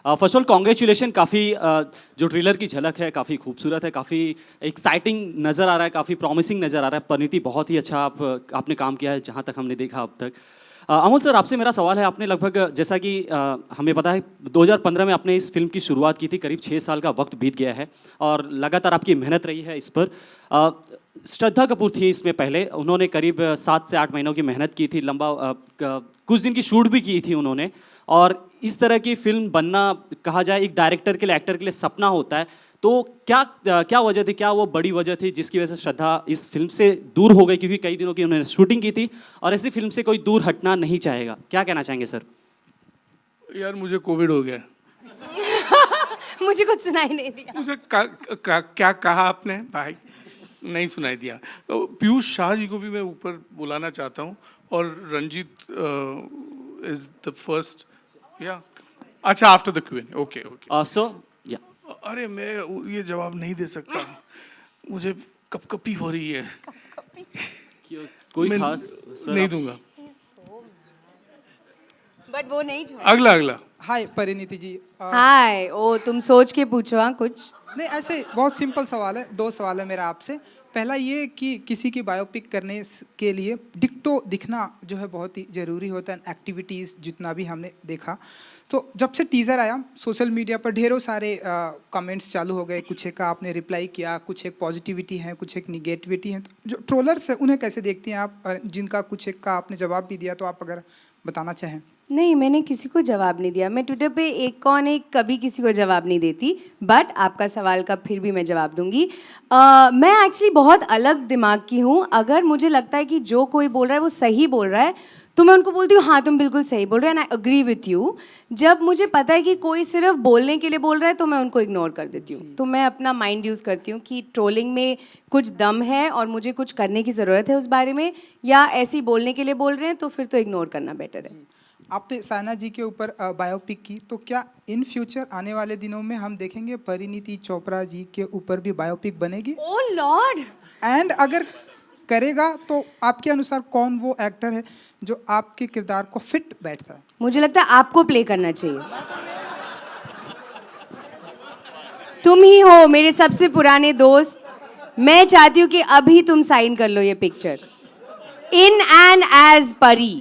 First of all congratulation, काफ़ी जो trailer की झलक है काफ़ी खूबसूरत है, काफ़ी एक्साइटिंग नज़र आ रहा है, काफ़ी प्रॉमिसिंग नज़र आ रहा है। परिणीति बहुत ही अच्छा आपने काम किया है जहाँ तक हमने देखा अब तक। अमोल सर, आपसे मेरा सवाल है, आपने लगभग जैसा कि हमें पता है 2015 में आपने इस फिल्म की शुरुआत की थी, करीब 6 साल का वक्त बीत गया है और लगातार आपकी मेहनत रही है इस पर। श्रद्धा कपूर थी इसमें पहले, उन्होंने करीब 7 से 8 महीनों की मेहनत की थी, लंबा कुछ दिन की शूट भी की थी उन्होंने। और इस तरह की फिल्म बनना, कहा जाए एक डायरेक्टर के लिए, एक्टर के लिए सपना होता है। तो क्या वजह थी, क्या वो बड़ी वजह थी जिसकी वजह से श्रद्धा इस फिल्म से दूर हो गई? क्योंकि कई दिनों की उन्होंने शूटिंग की थी और ऐसी फिल्म से कोई दूर हटना नहीं चाहेगा। क्या कहना चाहेंगे सर? यार मुझे कोविड हो गया। मुझे कुछ सुनाई नहीं दिया। मुझे क्या कहा आपने भाई? नहीं सुनाई दिया। तो पीयूष शाह जी को भी मैं ऊपर बुलाना चाहता हूँ और Ranjit is the first yeah अच्छा after the QN. Okay okay so yeah अरे मैं ये जवाब नहीं दे सकता, मुझे कपकपी हो रही है। कोई मैं खास सर नहीं दूंगा। बट वो नहीं छोड़ा। अगला हाय परिणीति जी। हाय, ओ तुम सोच के पूछो। हाँ कुछ नहीं, ऐसे बहुत सिंपल सवाल है, 2 सवाल है मेरा आपसे। पहला ये कि किसी की बायोपिक करने के लिए डिक्टो दिखना जो है बहुत ही ज़रूरी होता है, एक्टिविटीज़ जितना भी हमने देखा। तो जब से टीज़र आया सोशल मीडिया पर ढेरों सारे कमेंट्स चालू हो गए, कुछ एक का आपने रिप्लाई किया, कुछ एक पॉजिटिविटी है, कुछ एक निगेटिविटी है। तो जो ट्रोलर्स है उन्हें कैसे देखती हैं आप, और जिनका कुछ एक का आपने जवाब भी दिया, तो आप अगर बताना चाहें। नहीं, मैंने किसी को जवाब नहीं दिया। मैं ट्विटर पे एक कौन एक कभी किसी को जवाब नहीं देती। बट आपका सवाल का फिर भी मैं जवाब दूंगी। मैं एक्चुअली बहुत अलग दिमाग की हूँ। अगर मुझे लगता है कि जो कोई बोल रहा है वो सही बोल रहा है, तो मैं उनको बोलती हूँ हाँ तुम बिल्कुल सही बोल रहे हो and I agree with you. जब मुझे पता है कि कोई सिर्फ बोलने के लिए बोल रहा है तो मैं उनको इग्नोर कर देती हूँ। तो मैं अपना माइंड यूज़ करती हूँ कि ट्रोलिंग में कुछ दम है और मुझे कुछ करने की ज़रूरत है उस बारे में, या ऐसे ही बोलने के लिए बोल रहे हैं तो फिर तो इग्नोर करना बेटर है। आपने सायना जी के ऊपर बायोपिक की, तो क्या इन फ्यूचर आने वाले दिनों में हम देखेंगे परिणीति चोपड़ा जी के ऊपर भी बायोपिक बनेगी? Oh lord! एंड अगर करेगा तो आपके अनुसार कौन वो एक्टर है जो आपके किरदार को फिट बैठता है? मुझे लगता है आपको प्ले करना चाहिए। तुम ही हो मेरे सबसे पुराने दोस्त। मैं चाहती हूँ कि अभी तुम साइन कर लो ये पिक्चर इन एंड एज परी।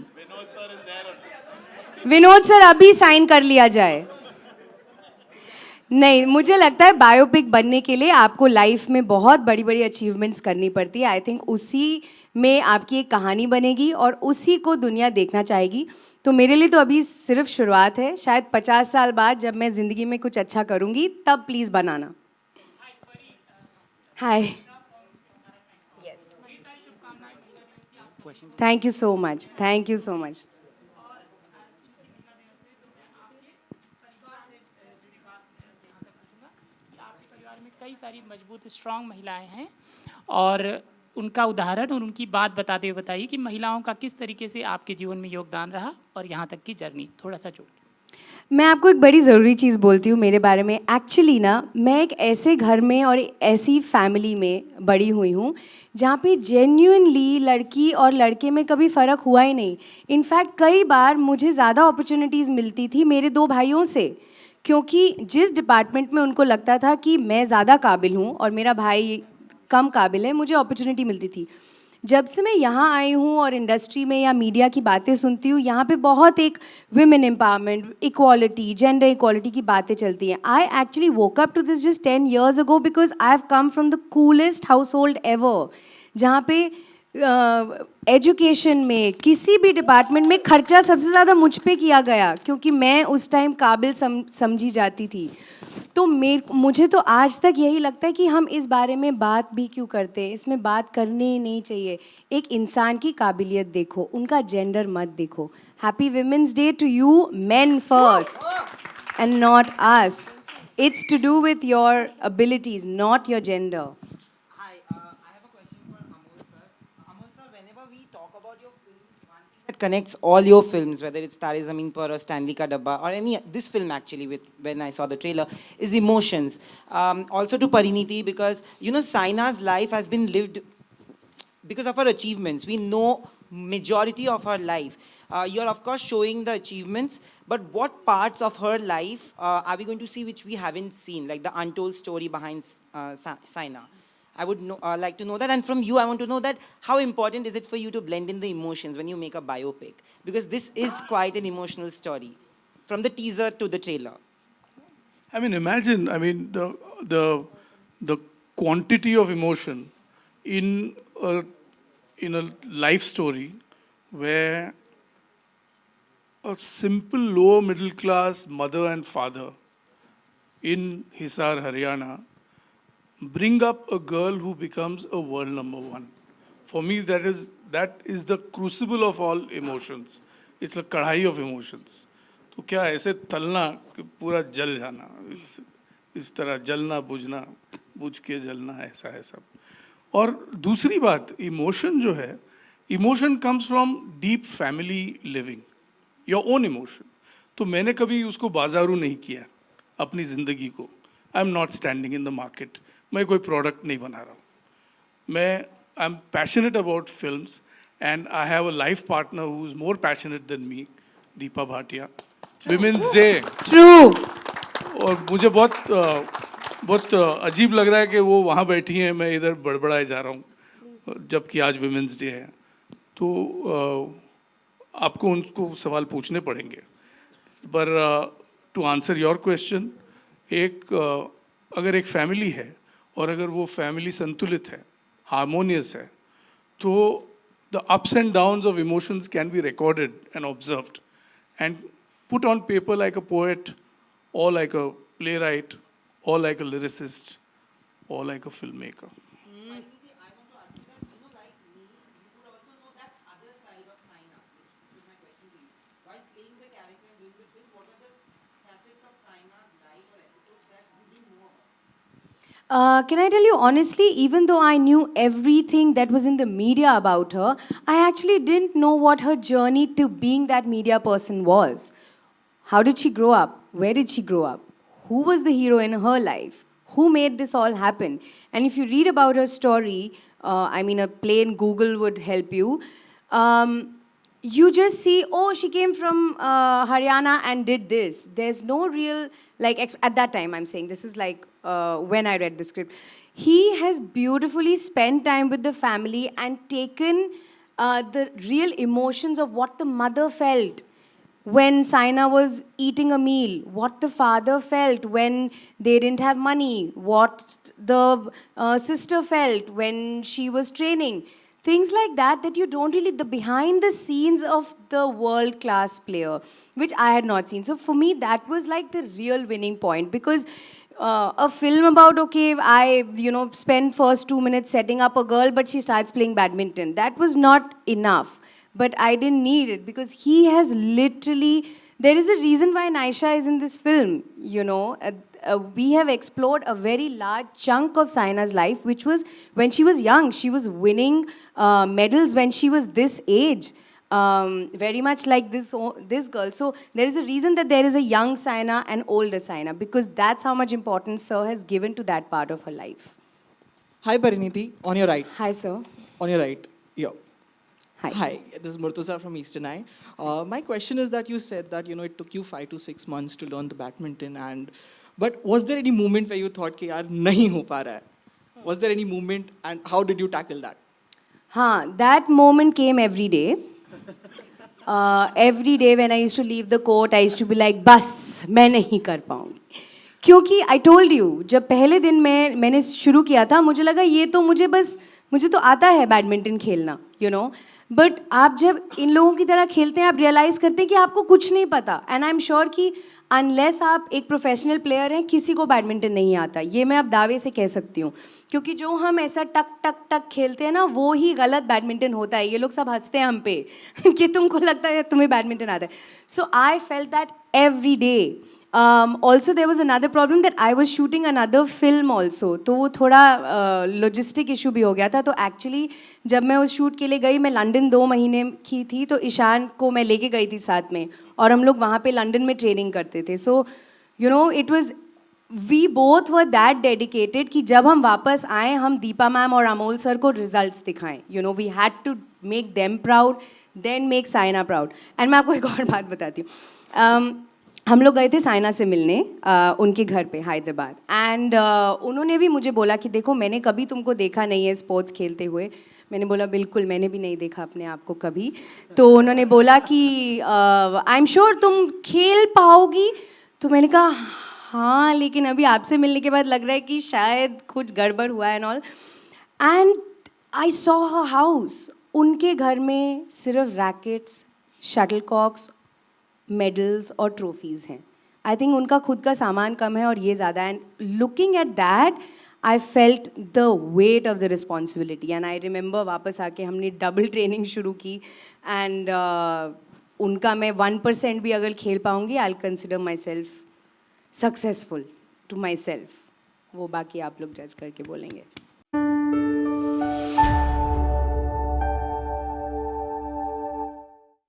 विनोद सर अभी साइन कर लिया जाए। नहीं, मुझे लगता है बायोपिक बनने के लिए आपको लाइफ में बहुत बड़ी बड़ी अचीवमेंट्स करनी पड़ती है। आई थिंक उसी में आपकी एक कहानी बनेगी और उसी को दुनिया देखना चाहेगी। तो मेरे लिए तो अभी सिर्फ शुरुआत है। शायद 50 साल बाद जब मैं ज़िंदगी में कुछ अच्छा करूँगी तब please banana. Hi, thank you so much, thank you so much. कई सारी मजबूत स्ट्रांग महिलाएं हैं और उनका उदाहरण और उनकी बात बताते हुए बताइए कि महिलाओं का किस तरीके से आपके जीवन में योगदान रहा और यहाँ तक की जर्नी थोड़ा सा जोड़ के। मैं आपको एक बड़ी ज़रूरी चीज़ बोलती हूँ मेरे बारे में। एक्चुअली ना, मैं एक ऐसे घर में और ऐसी फैमिली में बड़ी हुई हूँ जहाँ पे जेन्युइनली लड़की और लड़के में कभी फ़र्क हुआ ही नहीं। इनफैक्ट कई बार मुझे ज़्यादा अपॉर्चुनिटीज़ मिलती थी मेरे 2 भाइयों से, क्योंकि जिस डिपार्टमेंट में उनको लगता था कि मैं ज़्यादा काबिल हूँ और मेरा भाई कम काबिल है, मुझे अपॉर्चुनिटी मिलती थी। जब से मैं यहाँ आई हूँ और इंडस्ट्री में या मीडिया की बातें सुनती हूँ, यहाँ पे बहुत एक women empowerment, equality, gender equality की बातें चलती हैं। I actually woke up to this just 10 years ago because I have come from the coolest household ever, जहाँ पे एजुकेशन में किसी भी डिपार्टमेंट में खर्चा सबसे ज़्यादा मुझ पे किया गया, क्योंकि मैं उस टाइम काबिल समझी जाती थी। तो मुझे तो आज तक यही लगता है कि हम इस बारे में बात भी क्यों करते हैं, इसमें बात करनी ही नहीं चाहिए। एक इंसान की काबिलियत देखो, उनका जेंडर मत देखो। Happy women's day to you men first and not us. It's to do with your abilities, not your gender. Connects all your films, whether it's Tare Zameen Par or Stanley Ka Dabba or any this film actually, with when I saw the trailer, is emotions. Also to Pariniti, because you know Saina's life has been lived because of her achievements. We know majority of her life. You're of course showing the achievements, but what parts of her life are we going to see which we haven't seen, like the untold story behind Saina? I would like to know that, and from you I want to know that how important is it for you to blend in the emotions when you make a biopic? Because this is quite an emotional story, from the teaser to the trailer. I mean, imagine, I mean, the quantity of emotion in a life story where a simple lower middle class mother and father in Hisar, Haryana, bring up a girl who becomes a world number one. For me, that is the crucible of all emotions. It's a कढ़ाई of emotions. तो क्या ऐसे तलना कि पूरा जल जाना, इस तरह जलना बुझना, बुझ के जलना, ऐसा है सब. और दूसरी बात, इमोशन जो है, emotion comes from deep family living, your own emotion. तो मैंने कभी उसको बाजारू नहीं किया अपनी ज़िंदगी को. I am not standing in the market. मैं कोई प्रोडक्ट नहीं बना रहा हूँ. मैं I am passionate about films and I have a life partner who is more passionate than me, Deepa Bhatia. Women's day. True. और मुझे बहुत अजीब लग रहा है कि वो वहाँ बैठी हैं, मैं इधर बड़बड़ाए जा रहा हूँ, जबकि आज विमेंस डे है. तो आपको उनको सवाल पूछने पड़ेंगे. पर टू आंसर योर क्वेश्चन, अगर एक फैमिली है और अगर वो फैमिली संतुलित है, हार्मोनियस है, तो the ups and downs of emotions can be recorded and observed and put on paper like a poet, or like a playwright, or like a lyricist, or like a filmmaker. Can I tell you honestly, even though I knew everything that was in the media about her, I actually didn't know what her journey to being that media person was. How did she grow up? Where did she grow up? Who was the hero in her life? Who made this all happen? And if you read about her story, I mean, a plain Google would help you. You just see, oh, she came from Haryana and did this. There's no real, like, at that time, I'm saying, this is like when I read the script. He has beautifully spent time with the family and taken the real emotions of what the mother felt when Saina was eating a meal, what the father felt when they didn't have money, what the sister felt when she was training. Things like that, that you don't really, the behind the scenes of the world-class player, which I had not seen. So for me, that was like the real winning point, because a film about, okay, I, spend first 2 minutes setting up a girl, but she starts playing badminton. That was not enough. But I didn't need it, because he has literally, there is a reason why Naisha is in this film, we have explored a very large chunk of Saina's life, which was when she was young. She was winning medals when she was this age, very much like this girl. So there is a reason that there is a young Saina and older Saina, because that's how much importance Sir has given to that part of her life. Hi Pariniti, on your right. Hi, Sir. On your right. Yeah. Hi. Hi, this is Murtuza from Eastern Eye. My question is that you said that it took you 5 to 6 months to learn the badminton, but was there any moment where you thought कि यार नहीं हो पा रहा है? Was there any moment, and how did you tackle that? That moment came every day. Every day when I used to leave the court, I used to be like, बस मैं नहीं कर पाऊंगी. क्योंकि I told you, जब पहले दिन मैंने शुरू किया था, मुझे लगा ये तो मुझे तो आता है बैडमिंटन खेलना, बट आप जब इन लोगों की तरह खेलते हैं, आप रियलाइज़ करते हैं कि आपको कुछ नहीं पता. एंड आई एम श्योर कि अनलेस आप एक प्रोफेशनल प्लेयर हैं, किसी को बैडमिंटन नहीं आता. ये मैं अब दावे से कह सकती हूँ, क्योंकि जो हम ऐसा टक टक टक खेलते हैं ना, वो ही गलत बैडमिंटन होता है. ये लोग सब हंसते हैं हम पे कि तुमको लगता है तुम्हें बैडमिंटन आता है. So I felt that every day. Also there was another problem that I was shooting another film also, तो वो थोड़ा logistic issue भी हो गया था. तो actually जब मैं उस shoot के लिए गई, मैं लंदन 2 महीने की थी, तो ईशान को मैं लेके गई थी साथ में, और हम लोग वहाँ पे लंदन में ट्रेनिंग करते थे. So it was we both were that dedicated कि जब हम वापस आए हम दीपा मैम और अमोल सर को रिजल्ट्स दिखाएं. You know we had to make them proud, then make Saina proud. And मैं आपको एक और बात बताती हूँ. हम लोग गए थे साइना से मिलने उनके घर पे हैदराबाद. एंड उन्होंने भी मुझे बोला कि देखो मैंने कभी तुमको देखा नहीं है स्पोर्ट्स खेलते हुए. मैंने बोला बिल्कुल मैंने भी नहीं देखा अपने आप को कभी. तो उन्होंने बोला कि आई एम श्योर तुम खेल पाओगी. तो मैंने कहा हाँ, लेकिन अभी आपसे मिलने के बाद लग रहा है कि शायद कुछ गड़बड़ हुआ है and all. And I saw her house. उनके घर में सिर्फ रैकेट्स, शटलकॉक्स, मेडल्स और ट्रॉफीज़ हैं. आई थिंक उनका खुद का सामान कम है और ये ज़्यादा. And looking at that I felt the weight of the responsibility. And I remember वापस आके हमने डबल ट्रेनिंग शुरू की. एंड उनका मैं 1% भी अगर खेल पाऊँगी I will consider myself successful to myself. वो बाकी आप लोग जज करके बोलेंगे.